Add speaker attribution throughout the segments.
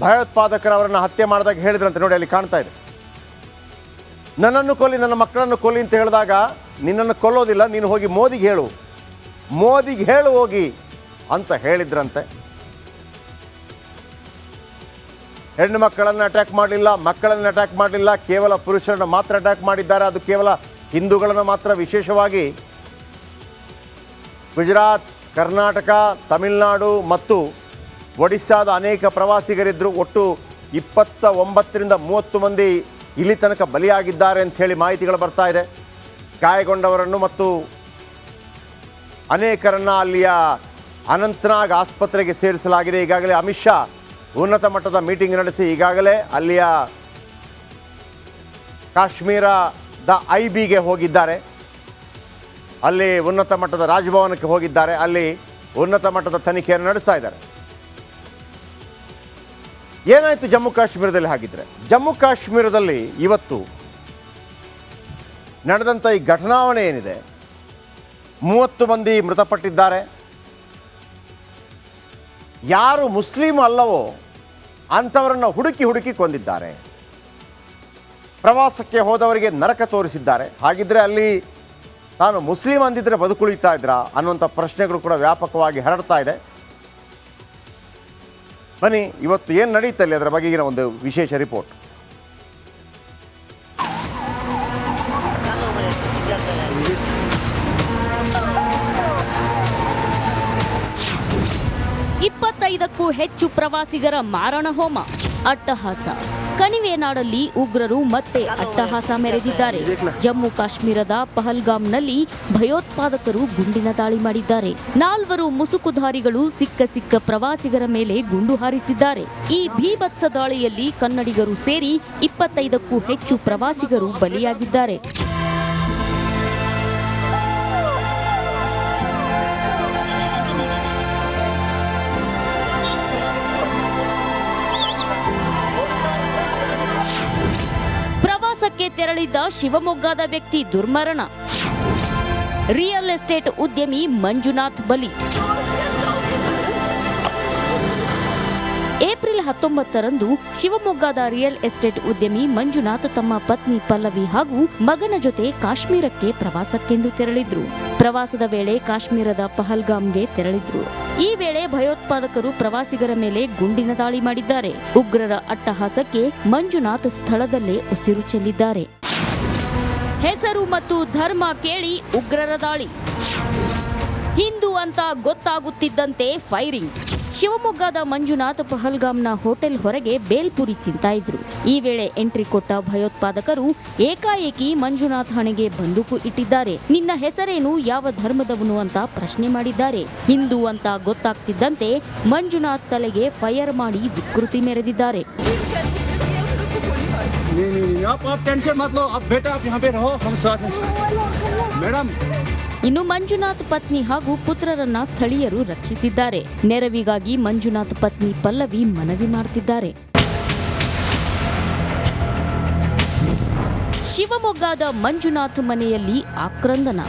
Speaker 1: ಭಯೋತ್ಪಾದಕರವರನ್ನು ಹತ್ಯೆ ಮಾಡಿದಾಗ ಹೇಳಿದ್ರಂತೆ ನೋಡಿ, ಅಲ್ಲಿ ಕಾಣ್ತಾ ಇದೆ. ನನ್ನನ್ನು ಕೊಲ್ಲಿ, ನನ್ನ ಮಕ್ಕಳನ್ನು ಕೊಲ್ಲಿ ಅಂತ ಹೇಳಿದಾಗ, ನಿನ್ನನ್ನು ಕೊಲ್ಲೋದಿಲ್ಲ, ನೀನು ಹೋಗಿ ಮೋದಿಗೆ ಹೇಳು, ಮೋದಿಗೆ ಹೇಳು ಹೋಗಿ ಅಂತ ಹೇಳಿದ್ರಂತೆ. ಹೆಣ್ಣು ಮಕ್ಕಳನ್ನು ಅಟ್ಯಾಕ್ ಮಾಡಲಿಲ್ಲ, ಮಕ್ಕಳನ್ನು ಅಟ್ಯಾಕ್ ಮಾಡಲಿಲ್ಲ, ಕೇವಲ ಪುರುಷರನ್ನು ಮಾತ್ರ ಅಟ್ಯಾಕ್ ಮಾಡಿದ್ದಾರೆ. ಅದು ಕೇವಲ ಹಿಂದೂಗಳನ್ನು ಮಾತ್ರ. ವಿಶೇಷವಾಗಿ ಗುಜರಾತ್, ಕರ್ನಾಟಕ, ತಮಿಳುನಾಡು ಮತ್ತು ಒಡಿಸ್ಸಾದ ಅನೇಕ ಪ್ರವಾಸಿಗರಿದ್ದರು. ಒಟ್ಟು 29ರಿಂದ 30 ಮಂದಿ ಇಲ್ಲಿ ತನಕ ಬಲಿಯಾಗಿದ್ದಾರೆ ಅಂಥೇಳಿ ಮಾಹಿತಿಗಳು ಬರ್ತಾ ಇದೆ. ಗಾಯಗೊಂಡವರನ್ನು ಮತ್ತು ಅನೇಕರನ್ನು ಅಲ್ಲಿಯ ಅನಂತನಾಗ್ ಆಸ್ಪತ್ರೆಗೆ ಸೇರಿಸಲಾಗಿದೆ. ಈಗಾಗಲೇ ಅಮಿತ್ ಶಾ ಉನ್ನತ ಮಟ್ಟದ ಮೀಟಿಂಗ್ ನಡೆಸಿ ಈಗಾಗಲೇ ಅಲ್ಲಿಯ ಕಾಶ್ಮೀರದ IBಗೆ ಹೋಗಿದ್ದಾರೆ. ಅಲ್ಲಿ ಉನ್ನತ ಮಟ್ಟದ ರಾಜಭವನಕ್ಕೆ ಹೋಗಿದ್ದಾರೆ. ಅಲ್ಲಿ ಉನ್ನತ ಮಟ್ಟದ ತನಿಖೆಯನ್ನು ನಡೆಸ್ತಾ ಇದ್ದಾರೆ. ಏನಾಯಿತು ಜಮ್ಮು ಕಾಶ್ಮೀರದಲ್ಲಿ? ಹಾಗಿದ್ರೆ ಜಮ್ಮು ಕಾಶ್ಮೀರದಲ್ಲಿ ಇವತ್ತು ನಡೆದಂಥ ಈ ಘಟನಾವಣೆ ಏನಿದೆ, 30 ಮಂದಿ ಮೃತಪಟ್ಟಿದ್ದಾರೆ. ಯಾರು ಮುಸ್ಲಿಂ ಅಲ್ಲವೋ ಅಂಥವರನ್ನು ಹುಡುಕಿ ಕೊಂದಿದ್ದಾರೆ. ಪ್ರವಾಸಕ್ಕೆ ಹೋದವರಿಗೆ ನರಕ ತೋರಿಸಿದ್ದಾರೆ. ಹಾಗಿದ್ರೆ ಅಲ್ಲಿ ತಾನು ಮುಸ್ಲಿಂ ಅಂದಿದ್ರೆ ಬದುಕುಳಿತಾ ಇದ್ರಾ ಅನ್ನುವಂಥ ಪ್ರಶ್ನೆಗಳು ಕೂಡ ವ್ಯಾಪಕವಾಗಿ ಹರಡ್ತಾ ಇದೆ. ಬನ್ನಿ, ಇವತ್ತು ಏನು ನಡೀತಲ್ಲಿ ಅದರ ಬಗೆಗಿನ ಒಂದು ವಿಶೇಷ ರಿಪೋರ್ಟ್.
Speaker 2: ಕ್ಕೂ ಹೆಚ್ಚು ಪ್ರವಾಸಿಗರ ಮಾರಣ ಹೋಮ, ಅಟ್ಟಹಾಸ. ಕಣಿವೆನಾಡಲ್ಲಿ ಉಗ್ರರು ಮತ್ತೆ ಅಟ್ಟಹಾಸ ಮೆರೆದಿದ್ದಾರೆ. ಜಮ್ಮು ಕಾಶ್ಮೀರದ ಪಹಲ್ಗಾಮ್ನಲ್ಲಿ ಭಯೋತ್ಪಾದಕರು ಗುಂಡಿನ ದಾಳಿ ಮಾಡಿದ್ದಾರೆ. 4 ಮುಸುಕುಧಾರಿಗಳು ಸಿಕ್ಕ ಪ್ರವಾಸಿಗರ ಮೇಲೆ ಗುಂಡು ಹಾರಿಸಿದ್ದಾರೆ. ಈ ಭೀಭತ್ಸ ದಾಳಿಯಲ್ಲಿ ಕನ್ನಡಿಗರು ಸೇರಿ 25ಕ್ಕೂ ಹೆಚ್ಚು ಪ್ರವಾಸಿಗರು ಬಲಿಯಾಗಿದ್ದಾರೆ. ಪ್ರವಾಸಕ್ಕೆ ತೆರಳಿದ್ದ ಶಿವಮೊಗ್ಗದ ವ್ಯಕ್ತಿ ದುರ್ಮರಣ. ರಿಯಲ್ ಎಸ್ಟೇಟ್ ಉದ್ಯಮಿ ಮಂಜುನಾಥ್ ಬಲಿ. ಏಪ್ರಿಲ್ 19ರಂದು ಶಿವಮೊಗ್ಗದ ರಿಯಲ್ ಎಸ್ಟೇಟ್ ಉದ್ಯಮಿ ಮಂಜುನಾಥ್ ತಮ್ಮ ಪತ್ನಿ ಪಲ್ಲವಿ ಹಾಗೂ ಮಗನ ಜೊತೆ ಕಾಶ್ಮೀರಕ್ಕೆ ಪ್ರವಾಸಕ್ಕೆಂದು ತೆರಳಿದ್ರು. ಪ್ರವಾಸದ ವೇಳೆ ಕಾಶ್ಮೀರದ ಪಹಲ್ಗಾಮ್ಗೆ ತೆರಳಿದ್ರು. ಈ ವೇಳೆ ಭಯೋತ್ಪಾದಕರು ಪ್ರವಾಸಿಗರ ಮೇಲೆ ಗುಂಡಿನ ದಾಳಿ ಮಾಡಿದ್ದಾರೆ. ಉಗ್ರರ ಅಟ್ಟಹಾಸಕ್ಕೆ ಮಂಜುನಾಥ್ ಸ್ಥಳದಲ್ಲೇ ಉಸಿರು ಚೆಲ್ಲಿದ್ದಾರೆ. ಹೆಸರು ಮತ್ತು ಧರ್ಮ ಕೇಳಿ ಉಗ್ರರ ದಾಳಿ. ಹಿಂದೂ ಅಂತ ಗೊತ್ತಾಗುತ್ತಿದ್ದಂತೆ ಫೈರಿಂಗ್. ಶಿವಮೊಗ್ಗದ ಮಂಜುನಾಥ್ ಪಹಲ್ಗಾಮ್ನ ಹೋಟೆಲ್ ಹೊರಗೆ ಬೇಲ್ಪುರಿ ತಿಂತಾ ಇದ್ರು. ಈ ವೇಳೆ ಎಂಟ್ರಿ ಕೊಟ್ಟ ಭಯೋತ್ಪಾದಕರು ಏಕಾಏಕಿ ಮಂಜುನಾಥ್ ಹಣೆಗೆ ಬಂದೂಕು ಇಟ್ಟಿದ್ದಾರೆ. ನಿನ್ನ ಹೆಸರೇನು, ಯಾವ ಧರ್ಮದವನು ಅಂತ ಪ್ರಶ್ನೆ ಮಾಡಿದ್ದಾರೆ. ಹಿಂದೂ ಅಂತ ಗೊತ್ತಾಗ್ತಿದ್ದಂತೆ ಮಂಜುನಾಥ್ ತಲೆಗೆ ಫೈರ್ ಮಾಡಿ ವಿಕೃತಿ ಮೆರೆದಿದ್ದಾರೆ. ಇನ್ನು ಮಂಜುನಾಥ್ ಪತ್ನಿ ಹಾಗೂ ಪುತ್ರರನ್ನ ಸ್ಥಳೀಯರು ರಕ್ಷಿಸಿದ್ದಾರೆ. ನೆರವಿಗಾಗಿ ಮಂಜುನಾಥ್ ಪತ್ನಿ ಪಲ್ಲವಿ ಮನವಿ ಮಾಡುತ್ತಿದ್ದಾರೆ. ಶಿವಮೊಗ್ಗದ ಮಂಜುನಾಥ್ ಮನೆಯಲ್ಲಿ ಆಕ್ರಂದನ.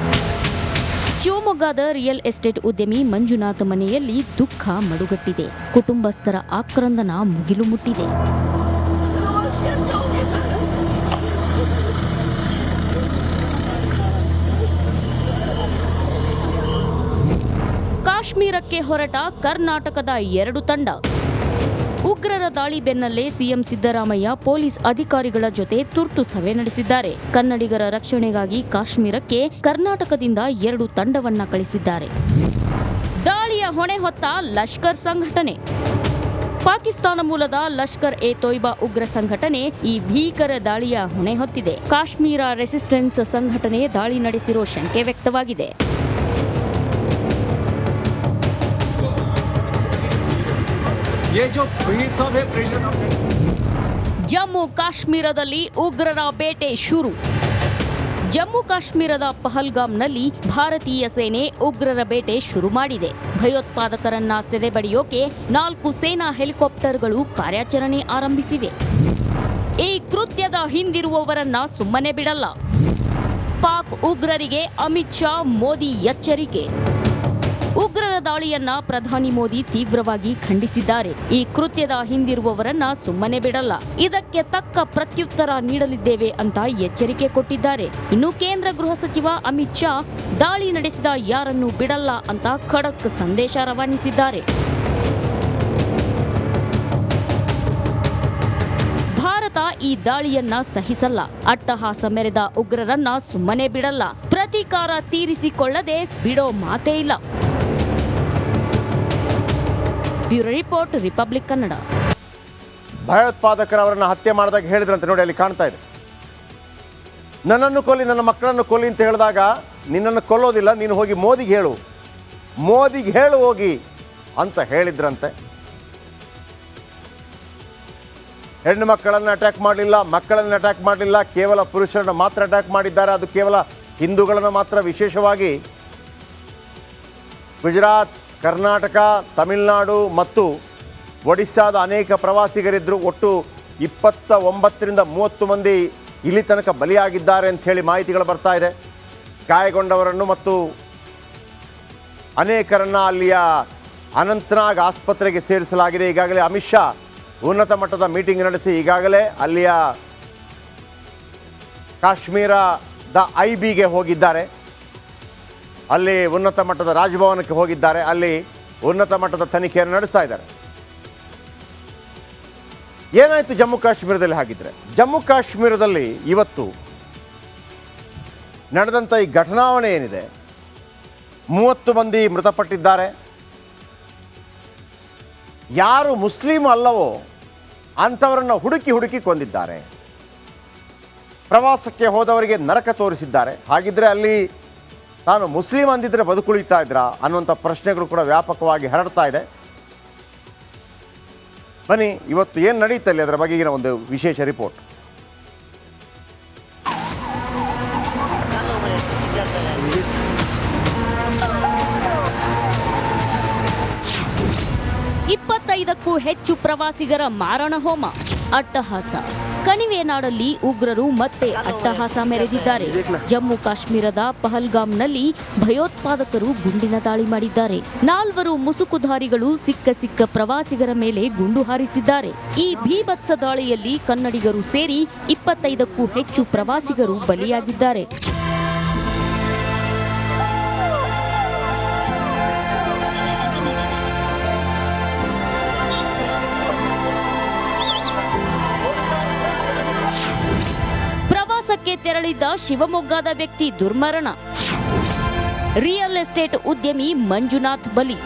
Speaker 2: ಶಿವಮೊಗ್ಗದ ರಿಯಲ್ ಎಸ್ಟೇಟ್ ಉದ್ಯಮಿ ಮಂಜುನಾಥ್ ಮನೆಯಲ್ಲಿ ದುಃಖ ಮಡುಗಟ್ಟಿದೆ. ಕುಟುಂಬಸ್ಥರ ಆಕ್ರಂದನ ಮುಗಿಲು ಮುಟ್ಟಿದೆ. ಕಾಶ್ಮೀರಕ್ಕೆ ಹೊರಟ ಕರ್ನಾಟಕದ 2 ತಂಡ. ಉಗ್ರರ ದಾಳಿ ಬೆನ್ನಲ್ಲೇ ಸಿಎಂ ಸಿದ್ದರಾಮಯ್ಯ ಪೊಲೀಸ್ ಅಧಿಕಾರಿಗಳ ಜೊತೆ ತುರ್ತು ಸಭೆ ನಡೆಸಿದ್ದಾರೆ. ಕನ್ನಡಿಗರ ರಕ್ಷಣೆಗಾಗಿ ಕಾಶ್ಮೀರಕ್ಕೆ ಕರ್ನಾಟಕದಿಂದ 2 ತಂಡವನ್ನ ಕಳಿಸಿದ್ದಾರೆ. ದಾಳಿಯ ಹೊಣೆ ಹೊತ್ತ ಲಷ್ಕರ್ ಸಂಘಟನೆ. ಪಾಕಿಸ್ತಾನ ಮೂಲದ ಲಷ್ಕರ್ ಎ ತೊಯ್ಬಾ ಉಗ್ರ ಸಂಘಟನೆ ಈ ಭೀಕರ ದಾಳಿಯ ಹೊಣೆ ಹೊತ್ತಿದೆ. ಕಾಶ್ಮೀರ ರೆಸಿಸ್ಟೆನ್ಸ್ ಸಂಘಟನೆ ದಾಳಿ ನಡೆಸಿರೋ ಶಂಕೆ ವ್ಯಕ್ತವಾಗಿದೆ. ಜಮ್ಮು ಕಾಶ್ಮೀರದಲ್ಲಿ ಉಗ್ರರ ಬೇಟೆ ಶುರು. ಜಮ್ಮು ಕಾಶ್ಮೀರದ ಪಹಲ್ಗಾಮ್ನಲ್ಲಿ ಭಾರತೀಯ ಸೇನೆ ಉಗ್ರರ ಬೇಟೆ ಶುರು ಮಾಡಿದೆ. ಭಯೋತ್ಪಾದಕರನ್ನ ಸೆದೆಬಡಿಯೋಕೆ 4 ಸೇನಾ ಹೆಲಿಕಾಪ್ಟರ್ಗಳು ಕಾರ್ಯಾಚರಣೆ ಆರಂಭಿಸಿವೆ. ಈ ಕೃತ್ಯದ ಹಿಂದಿರುವವರನ್ನ ಸುಮ್ಮನೆ ಬಿಡಲ್ಲ. ಪಾಕ್ ಉಗ್ರರಿಗೆ ಅಮಿತ್ ಶಾ, ಮೋದಿ ಎಚ್ಚರಿಕೆ. ಉಗ್ರರ ಉಗ್ರರ ದಾಳಿಯನ್ನ ಪ್ರಧಾನಿ ಮೋದಿ ತೀವ್ರವಾಗಿ ಖಂಡಿಸಿದ್ದಾರೆ. ಈ ಕೃತ್ಯದ ಹಿಂದಿರುವವರನ್ನ ಸುಮ್ಮನೆ ಬಿಡಲ್ಲ, ಇದಕ್ಕೆ ತಕ್ಕ ಪ್ರತ್ಯುತ್ತರ ನೀಡಲಿದ್ದೇವೆ ಅಂತ ಎಚ್ಚರಿಕೆ ಕೊಟ್ಟಿದ್ದಾರೆ. ಇನ್ನು ಕೇಂದ್ರ ಗೃಹ ಸಚಿವ ಅಮಿತ್ ಶಾ ದಾಳಿ ನಡೆಸಿದ ಯಾರನ್ನೂ ಬಿಡಲ್ಲ ಅಂತ ಖಡಕ್ ಸಂದೇಶ ರವಾನಿಸಿದ್ದಾರೆ. ಭಾರತ ಈ ದಾಳಿಯನ್ನ ಸಹಿಸಲ್ಲ, ಅಟ್ಟಹಾಸ ಮೆರೆದ ಉಗ್ರರನ್ನ ಸುಮ್ಮನೆ ಬಿಡಲ್ಲ, ಪ್ರತೀಕಾರ ತೀರಿಸಿಕೊಳ್ಳದೆ ಬಿಡೋ ಮಾತೇ ಇಲ್ಲ. Bureau report, republic Kannada.
Speaker 1: ಭಯೋತ್ಪಾದಕರವರನ್ನ ಹತ್ಯೆ ಮಾಡಿದಾಗ ಹೇಳಿದ್ರಂತೆ ನೋಡಿ, ಅಲ್ಲಿ ಕಾಣ್ತಾ ಇದೆ. ನನ್ನನ್ನು ಕೊಲ್ಲಿ, ನನ್ನ ಮಕ್ಕಳನ್ನು ಕೊಲ್ಲಿ ಅಂತ ಹೇಳಿದಾಗ, ನಿನ್ನನ್ನು ಕೊಲ್ಲೋದಿಲ್ಲ, ನೀನು ಹೋಗಿ ಮೋದಿಗೆ ಹೇಳು ಹೋಗಿ ಅಂತ ಹೇಳಿದ್ರಂತೆ. ಹೆಣ್ಣು ಮಕ್ಕಳನ್ನು ಅಟ್ಯಾಕ್ ಮಾಡಲಿಲ್ಲ, ಮಕ್ಕಳನ್ನು ಅಟ್ಯಾಕ್ ಮಾಡಲಿಲ್ಲ, ಕೇವಲ ಪುರುಷರನ್ನು ಮಾತ್ರ ಅಟ್ಯಾಕ್ ಮಾಡಿದ್ದಾರೆ. ಅದು ಕೇವಲ ಹಿಂದೂಗಳನ್ನು ಮಾತ್ರ. ವಿಶೇಷವಾಗಿ ಗುಜರಾತ್, ಕರ್ನಾಟಕ, ತಮಿಳುನಾಡು ಮತ್ತು ಒಡಿಶಾದ ಅನೇಕ ಪ್ರವಾಸಿಗರಿದ್ದರು. ಒಟ್ಟು 29ರಿಂದ 30 ಮಂದಿ ಇಲ್ಲಿ ತನಕ ಬಲಿಯಾಗಿದ್ದಾರೆ ಅಂಥೇಳಿ ಮಾಹಿತಿಗಳು ಬರ್ತಾ ಇದೆ. ಗಾಯಗೊಂಡವರನ್ನು ಮತ್ತು ಅನೇಕರನ್ನು ಅಲ್ಲಿಯ ಅನಂತನಾಗ್ ಆಸ್ಪತ್ರೆಗೆ ಸೇರಿಸಲಾಗಿದೆ. ಈಗಾಗಲೇ ಅಮಿತ್ ಶಾ ಉನ್ನತ ಮಟ್ಟದ ಮೀಟಿಂಗ್ ನಡೆಸಿ ಈಗಾಗಲೇ ಅಲ್ಲಿಯ ಕಾಶ್ಮೀರದ IBಗೆ ಹೋಗಿದ್ದಾರೆ. ಅಲ್ಲಿ ಉನ್ನತ ಮಟ್ಟದ ರಾಜಭವನಕ್ಕೆ ಹೋಗಿದ್ದಾರೆ. ಅಲ್ಲಿ ಉನ್ನತ ಮಟ್ಟದ ತನಿಖೆಯನ್ನು ನಡೆಸ್ತಾ ಇದ್ದಾರೆ. ಏನಾಯಿತು ಜಮ್ಮು ಕಾಶ್ಮೀರದಲ್ಲಿ? ಹಾಗಿದ್ರೆ ಜಮ್ಮು ಕಾಶ್ಮೀರದಲ್ಲಿ ಇವತ್ತು ನಡೆದಂಥ ಈ ಘಟನಾವಣೆ ಏನಿದೆ, 30 ಮಂದಿ ಮೃತಪಟ್ಟಿದ್ದಾರೆ. ಯಾರು ಮುಸ್ಲಿಂ ಅಲ್ಲವೋ ಅಂಥವರನ್ನು ಹುಡುಕಿ ಕೊಂದಿದ್ದಾರೆ. ಪ್ರವಾಸಕ್ಕೆ ಹೋದವರಿಗೆ ನರಕ ತೋರಿಸಿದ್ದಾರೆ. ಹಾಗಿದ್ರೆ ಅಲ್ಲಿ ತಾನು ಮುಸ್ಲಿಂ ಅಂದಿದ್ರೆ ಬದುಕುಳಿತಾ ಇದ್ರಾ ಅನ್ನುವಂಥ ಪ್ರಶ್ನೆಗಳು ಕೂಡ ವ್ಯಾಪಕವಾಗಿ ಹರಡ್ತಾ ಇದೆ. ಬನ್ನಿ, ಇವತ್ತು ಏನು ನಡೀತಲ್ಲಿ ಅದರ ಬಗೆಗಿನ ಒಂದು ವಿಶೇಷ ರಿಪೋರ್ಟ್.
Speaker 2: ಕ್ಕೂ ಹೆಚ್ಚು ಪ್ರವಾಸಿಗರ ಮಾರಣ ಹೋಮ, ಅಟ್ಟಹಾಸ. ಕಣಿವೆನಾಡಲ್ಲಿ ಉಗ್ರರು ಮತ್ತೆ ಅಟ್ಟಹಾಸ ಮೆರೆದಿದ್ದಾರೆ. ಜಮ್ಮು ಕಾಶ್ಮೀರದ ಪಹಲ್ಗಾಮ್ನಲ್ಲಿ ಭಯೋತ್ಪಾದಕರು ಗುಂಡಿನ ದಾಳಿ ಮಾಡಿದ್ದಾರೆ. 4 ಮುಸುಕುಧಾರಿಗಳು ಸಿಕ್ಕ ಪ್ರವಾಸಿಗರ ಮೇಲೆ ಗುಂಡು ಹಾರಿಸಿದ್ದಾರೆ. ಈ ಭೀಭತ್ಸ ದಾಳಿಯಲ್ಲಿ ಕನ್ನಡಿಗರು ಸೇರಿ 25ಕ್ಕೂ ಹೆಚ್ಚು ಪ್ರವಾಸಿಗರು ಬಲಿಯಾಗಿದ್ದಾರೆ. ತೆರಳಿದ್ದ ಶಿವಮೊಗ್ಗದ ವ್ಯಕ್ತಿ ದುರ್ಮರಣ. ರಿಯಲ್ ಎಸ್ಟೇಟ್ ಉದ್ಯಮಿ ಮಂಜುನಾಥ್ ಬಲಿ.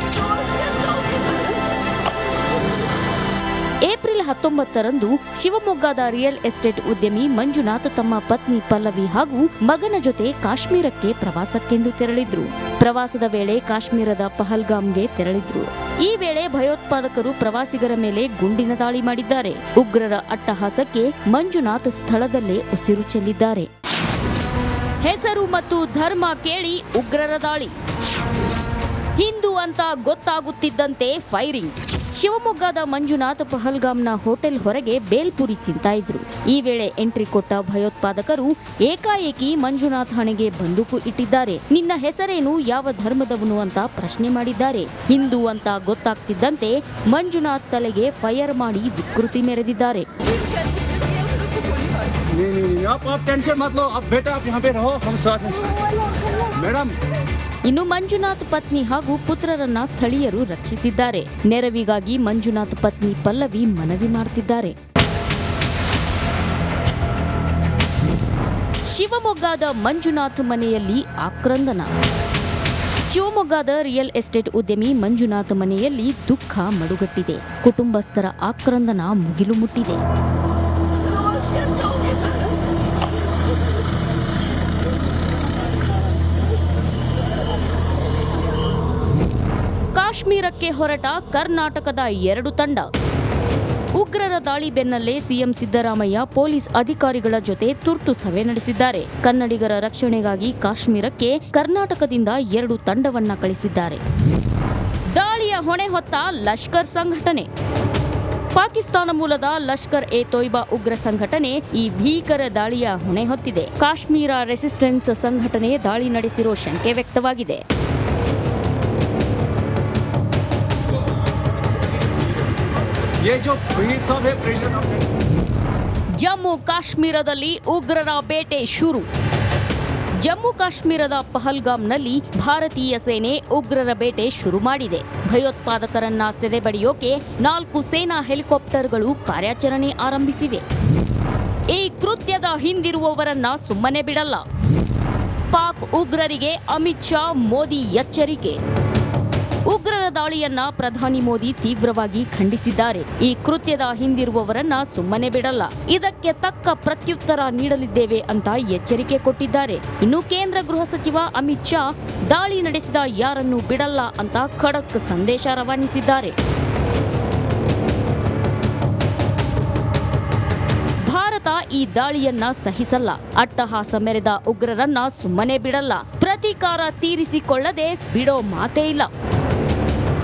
Speaker 2: ಏಪ್ರಿಲ್ 19ರಂದು ಶಿವಮೊಗ್ಗದ ರಿಯಲ್ ಎಸ್ಟೇಟ್ ಉದ್ಯಮಿ ಮಂಜುನಾಥ್ ತಮ್ಮ ಪತ್ನಿ ಪಲ್ಲವಿ ಹಾಗೂ ಮಗನ ಜೊತೆ ಕಾಶ್ಮೀರಕ್ಕೆ ಪ್ರವಾಸಕ್ಕೆಂದು ತೆರಳಿದ್ರು. ಪ್ರವಾಸದ ವೇಳೆ ಕಾಶ್ಮೀರದ ಪಹಲ್ಗಾಮ್ಗೆ ತೆರಳಿದ್ರು. ಈ ವೇಳೆ ಭಯೋತ್ಪಾದಕರು ಪ್ರವಾಸಿಗರ ಮೇಲೆ ಗುಂಡಿನ ದಾಳಿ ಮಾಡಿದ್ದಾರೆ. ಉಗ್ರರ ಅಟ್ಟಹಾಸಕ್ಕೆ ಮಂಜುನಾಥ್ ಸ್ಥಳದಲ್ಲೇ ಉಸಿರು ಚೆಲ್ಲಿದ್ದಾರೆ. ಹೆಸರು ಮತ್ತು ಧರ್ಮ ಕೇಳಿ ಉಗ್ರರ ದಾಳಿ. ಹಿಂದೂ ಅಂತ ಗೊತ್ತಾಗುತ್ತಿದ್ದಂತೆ ಫೈರಿಂಗ್. ಶಿವಮೊಗ್ಗದ ಮಂಜುನಾಥ್ ಪಹಲ್ಗಾಮ್ನ ಹೋಟೆಲ್ ಹೊರಗೆ ಬೇಲ್ಪುರಿ ತಿಂತಾ ಇದ್ರು. ಈ ವೇಳೆ ಎಂಟ್ರಿ ಕೊಟ್ಟ ಭಯೋತ್ಪಾದಕರು ಏಕಾಏಕಿ ಮಂಜುನಾಥ್ ಹಣೆಗೆ ಬಂದೂಕು ಇಟ್ಟಿದ್ದಾರೆ. ನಿನ್ನ ಹೆಸರೇನು, ಯಾವ ಧರ್ಮದವನು ಅಂತ ಪ್ರಶ್ನೆ ಮಾಡಿದ್ದಾರೆ. ಹಿಂದೂ ಅಂತ ಗೊತ್ತಾಗ್ತಿದ್ದಂತೆ ಮಂಜುನಾಥ್ ತಲೆಗೆ ಫೈರ್ ಮಾಡಿ ವಿಕೃತಿ ಮೆರೆದಿದ್ದಾರೆ. ಇನ್ನು ಮಂಜುನಾಥ್ ಪತ್ನಿ ಹಾಗೂ ಪುತ್ರರನ್ನ ಸ್ಥಳೀಯರು ರಕ್ಷಿಸಿದ್ದಾರೆ. ನೆರವಿಗಾಗಿ ಮಂಜುನಾಥ್ ಪತ್ನಿ ಪಲ್ಲವಿ ಮನವಿ ಮಾಡುತ್ತಿದ್ದಾರೆ. ಶಿವಮೊಗ್ಗದ ಮಂಜುನಾಥ್ ಮನೆಯಲ್ಲಿ ಆಕ್ರಂದನ. ಶಿವಮೊಗ್ಗದ ರಿಯಲ್ ಎಸ್ಟೇಟ್ ಉದ್ಯಮಿ ಮಂಜುನಾಥ್ ಮನೆಯಲ್ಲಿ ದುಃಖ ಮಡುಗಟ್ಟಿದೆ. ಕುಟುಂಬಸ್ಥರ ಆಕ್ರಂದನ ಮುಗಿಲು ಮುಟ್ಟಿದೆ. ಕಾಶ್ಮೀರಕ್ಕೆ ಹೊರಟ ಕರ್ನಾಟಕದ 2 ತಂಡ. ಉಗ್ರರ ದಾಳಿ ಬೆನ್ನಲ್ಲೇ ಸಿಎಂ ಸಿದ್ದರಾಮಯ್ಯ ಪೊಲೀಸ್ ಅಧಿಕಾರಿಗಳ ಜೊತೆ ತುರ್ತು ಸಭೆ ನಡೆಸಿದ್ದಾರೆ. ಕನ್ನಡಿಗರ ರಕ್ಷಣೆಗಾಗಿ ಕಾಶ್ಮೀರಕ್ಕೆ ಕರ್ನಾಟಕದಿಂದ 2 ತಂಡವನ್ನ ಕಳಿಸಿದ್ದಾರೆ. ದಾಳಿಯ ಹೊಣೆ ಹೊತ್ತ ಲಷ್ಕರ್ ಸಂಘಟನೆ. ಪಾಕಿಸ್ತಾನ ಮೂಲದ ಲಷ್ಕರ್ ಎ ತೊಯ್ಬಾ ಉಗ್ರ ಸಂಘಟನೆ ಈ ಭೀಕರ ದಾಳಿಯ ಹೊಣೆ ಹೊತ್ತಿದೆ. ಕಾಶ್ಮೀರ ರೆಸಿಸ್ಟೆನ್ಸ್ ಸಂಘಟನೆ ದಾಳಿ ನಡೆಸಿರೋ ಶಂಕೆ ವ್ಯಕ್ತವಾಗಿದೆ.
Speaker 3: ये जो ब्रीड साहब है प्रेशर
Speaker 2: ಜಮ್ಮು ಕಾಶ್ಮೀರದಲ್ಲಿ ಉಗ್ರರ ಬೇಟೆ ಶುರು. ಜಮ್ಮು ಕಾಶ್ಮೀರದ ಪಹಲ್ಗಾಮ್ನಲ್ಲಿ ಭಾರತೀಯ ಸೇನೆ ಉಗ್ರರ ಬೇಟೆ ಶುರು ಮಾಡಿದೆ. ಭಯೋತ್ಪಾದಕರನ್ನ ಸೆದೆಬಡಿಯೋಕೆ 4 ಸೇನಾ ಹೆಲಿಕಾಪ್ಟರ್ಗಳು ಕಾರ್ಯಾಚರಣೆ ಆರಂಭಿಸಿವೆ. ಈ ಕೃತ್ಯದ ಹಿಂದಿರುವವರನ್ನ ಸುಮ್ಮನೆ ಬಿಡಲ್ಲ. ಪಾಕ್ ಉಗ್ರರಿಗೆ ಅಮಿತ್ ಶಾ, ಮೋದಿ ಎಚ್ಚರಿಕೆ. ಉಗ್ರರ ದಾಳಿಯನ್ನ ಪ್ರಧಾನಿ ಮೋದಿ ತೀವ್ರವಾಗಿ ಖಂಡಿಸಿದ್ದಾರೆ. ಈ ಕೃತ್ಯದ ಹಿಂದಿರುವವರನ್ನ ಸುಮ್ಮನೆ ಬಿಡಲ್ಲ, ಇದಕ್ಕೆ ತಕ್ಕ ಪ್ರತ್ಯುತ್ತರ ನೀಡಲಿದ್ದೇವೆ ಅಂತ ಎಚ್ಚರಿಕೆ ಕೊಟ್ಟಿದ್ದಾರೆ. ಇನ್ನು ಕೇಂದ್ರ ಗೃಹ ಸಚಿವ ಅಮಿತ್ ಶಾ ದಾಳಿ ನಡೆಸಿದ ಯಾರನ್ನೂ ಬಿಡಲ್ಲ ಅಂತ ಖಡಕ್ ಸಂದೇಶ ರವಾನಿಸಿದ್ದಾರೆ. ಭಾರತ ಈ ದಾಳಿಯನ್ನ ಸಹಿಸಲ್ಲ. ಅಟ್ಟಹಾಸ ಮೆರೆದ ಉಗ್ರರನ್ನ ಸುಮ್ಮನೆ ಬಿಡಲ್ಲ. ಪ್ರತೀಕಾರ ತೀರಿಸಿಕೊಳ್ಳದೆ ಬಿಡೋ ಮಾತೇ ಇಲ್ಲ.